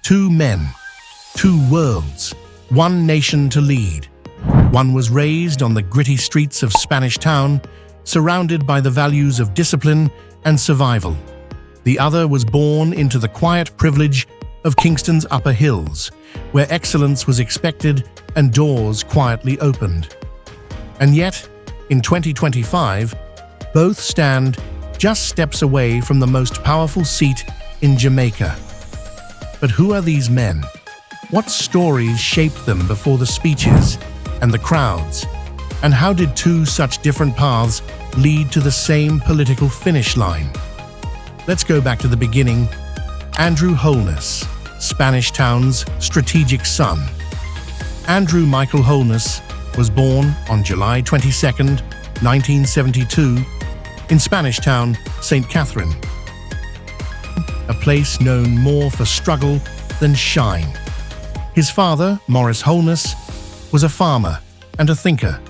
Two men, two worlds, one nation to lead. One was raised on the gritty streets of Spanish Town, surrounded by the values of discipline and survival. The other was born into the quiet privilege of Kingston's upper hills, where excellence was expected and doors quietly opened. And yet, in 2025, both stand just steps away from the most powerful seat in Jamaica. But who are these men? What stories shaped them before the speeches and the crowds? And how did two such different paths lead to the same political finish line? Let's go back to the beginning. Andrew Holness, Spanish Town's strategic son. Andrew Michael Holness was born on July 22, 1972, in Spanish Town, St. Catherine, a place known more for struggle than shine. His father, Maurice Holness, was a farmer and a thinker,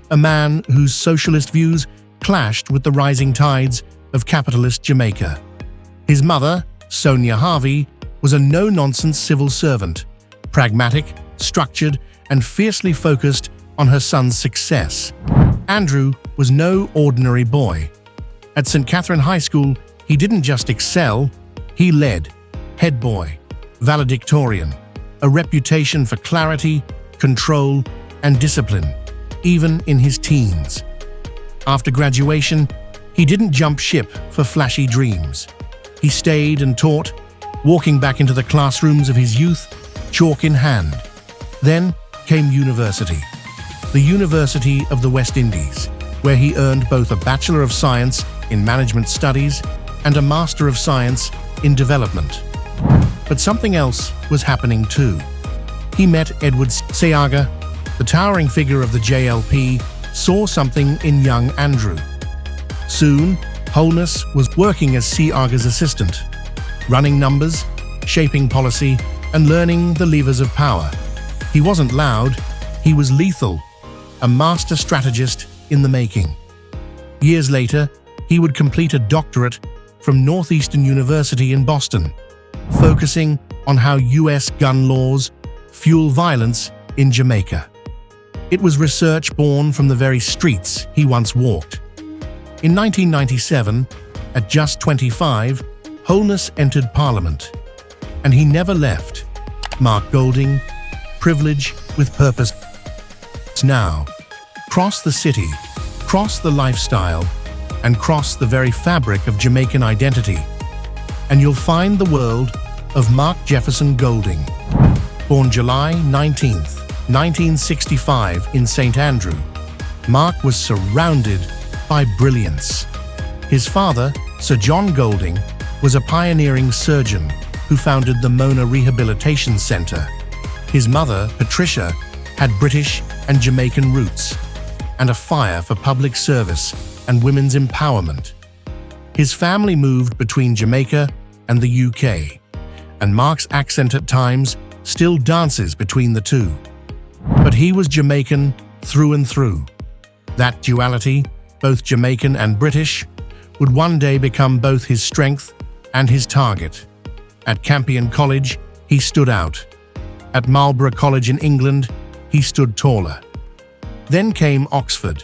a man whose socialist views clashed with the rising tides of capitalist Jamaica. His mother, Sonia Harvey, was a no-nonsense civil servant, pragmatic, structured, and fiercely focused on her son's success. Andrew was no ordinary boy. At St. Catherine High School, he didn't just excel, he led, head boy, valedictorian, a reputation for clarity, control, and discipline, even in his teens. After graduation, he didn't jump ship for flashy dreams. He stayed and taught, walking back into the classrooms of his youth, chalk in hand. Then came university, the University of the West Indies, where he earned both a Bachelor of Science in Management Studies and a Master of Science in Development. But something else was happening too. He met Edward Seaga, the towering figure of the JLP, saw something in young Andrew. Soon, Holness was working as Seaga's assistant, running numbers, shaping policy, and learning the levers of power. He wasn't loud, he was lethal, a master strategist in the making. Years later, he would complete a doctorate from Northeastern University in Boston, focusing on how US gun laws fuel violence in Jamaica. It was research born from the very streets he once walked. In 1997, at just 25, Holness entered Parliament, and he never left. Mark Golding, privilege with purpose. Now, cross the city, cross the lifestyle, and cross the very fabric of Jamaican identity, and you'll find the world of Mark Jefferson Golding. Born July 19, 1965 in St. Andrew, Mark was surrounded by brilliance. His father, Sir John Golding, was a pioneering surgeon who founded the Mona Rehabilitation Center. His mother, Patricia, had British and Jamaican roots, and a fire for public service and women's empowerment. His family moved between Jamaica and the UK, and Mark's accent at times still dances between the two. But he was Jamaican through and through. That duality, both Jamaican and British, would one day become both his strength and his target. At Campion College, he stood out. At Marlborough College in England, he stood taller. Then came Oxford.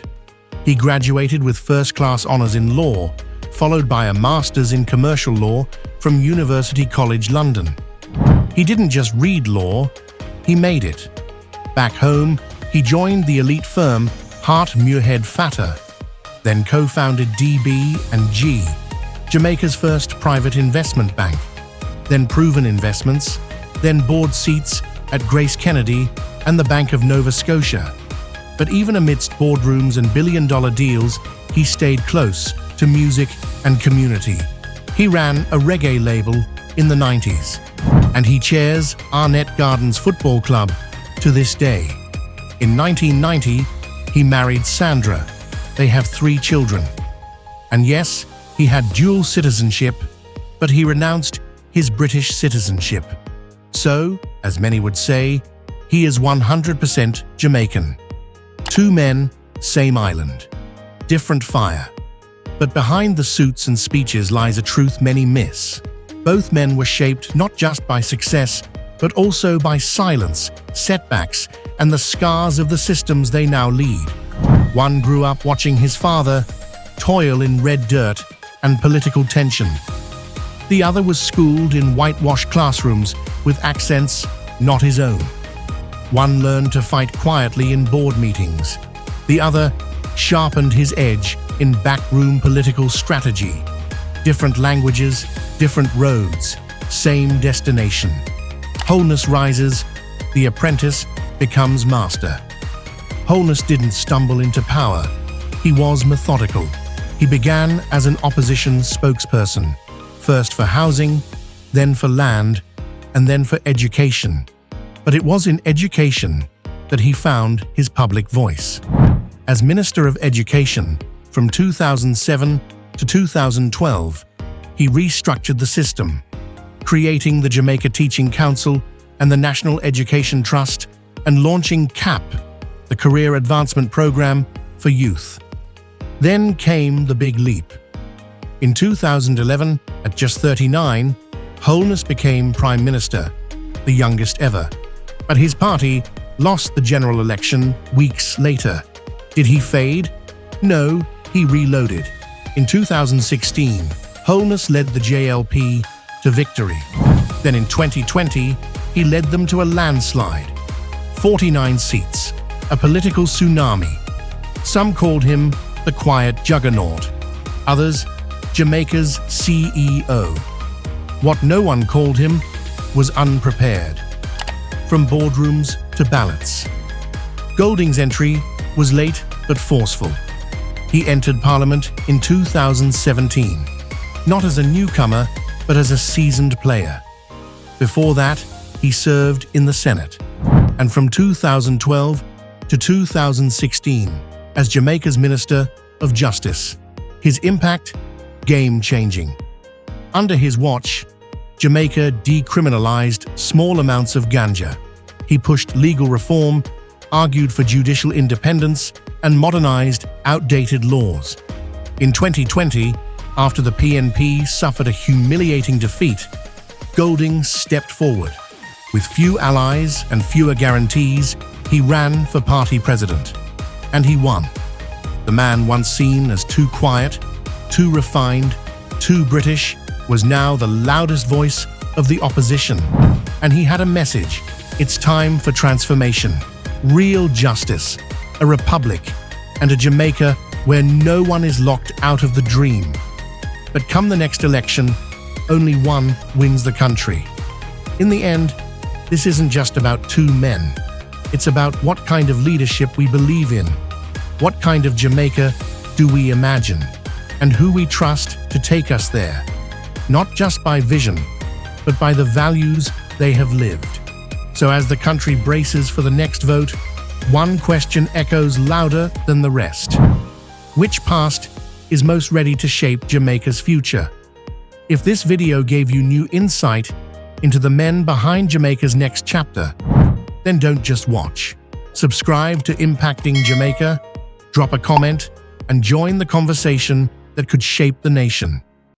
He graduated with first-class honours in law, followed by a master's in commercial law from University College London. He didn't just read law, he made it. Back home, he joined the elite firm Hart Muirhead Fatter, then co-founded DB&G, Jamaica's first private investment bank, then Proven Investments, then board seats at Grace Kennedy and the Bank of Nova Scotia. But even amidst boardrooms and billion-dollar deals, he stayed close to music and community. He ran a reggae label in the 90s, and he chairs Arnett Gardens Football Club to this day. In 1990, he married Sandra. They have 3 children. And yes, he had dual citizenship, but he renounced his British citizenship. So, as many would say, he is 100% Jamaican. 2 men, same island. Different fire. But behind the suits and speeches lies a truth many miss. Both men were shaped not just by success, but also by silence, setbacks, and the scars of the systems they now lead. One grew up watching his father toil in red dirt and political tension. The other was schooled in whitewashed classrooms with accents not his own. One learned to fight quietly in board meetings. The other sharpened his edge in backroom political strategy. Different languages, different roads, same destination. Holness rises, the apprentice becomes master. Holness didn't stumble into power. He was methodical. He began as an opposition spokesperson, first for housing, then for land, and then for education. But it was in education that he found his public voice. As Minister of Education from 2007 to 2012, he restructured the system, creating the Jamaica Teaching Council and the National Education Trust, and launching CAP, the Career Advancement Program for youth. Then came the big leap. In 2011, at just 39, Holness became Prime Minister, the youngest ever. But his party lost the general election weeks later. Did he fade? No, he reloaded. In 2016, Holness led the JLP to victory. Then in 2020, he led them to a landslide. 49 seats, a political tsunami. Some called him the quiet juggernaut. Others, Jamaica's CEO. What no one called him was unprepared. From boardrooms to ballots. Golding's entry was late but forceful. He entered Parliament in 2017, not as a newcomer, but as a seasoned player. Before that, he served in the Senate, and from 2012 to 2016 as Jamaica's Minister of Justice. His impact, game-changing. Under his watch, Jamaica decriminalized small amounts of ganja. He pushed legal reform, argued for judicial independence, and modernized outdated laws. In 2020, after the PNP suffered a humiliating defeat, Golding stepped forward. With few allies and fewer guarantees, he ran for party president. And he won. The man once seen as too quiet, too refined, too British, was now the loudest voice of the opposition. And he had a message. It's time for transformation, real justice, a republic, and a Jamaica where no one is locked out of the dream. But come the next election, only one wins the country. In the end, this isn't just about two men. It's about what kind of leadership we believe in, what kind of Jamaica do we imagine, and who we trust to take us there, not just by vision, but by the values they have lived. So as the country braces for the next vote, one question echoes louder than the rest. Which past is most ready to shape Jamaica's future? If this video gave you new insight into the men behind Jamaica's next chapter, then don't just watch. Subscribe to Impacting Jamaica, drop a comment, and join the conversation that could shape the nation.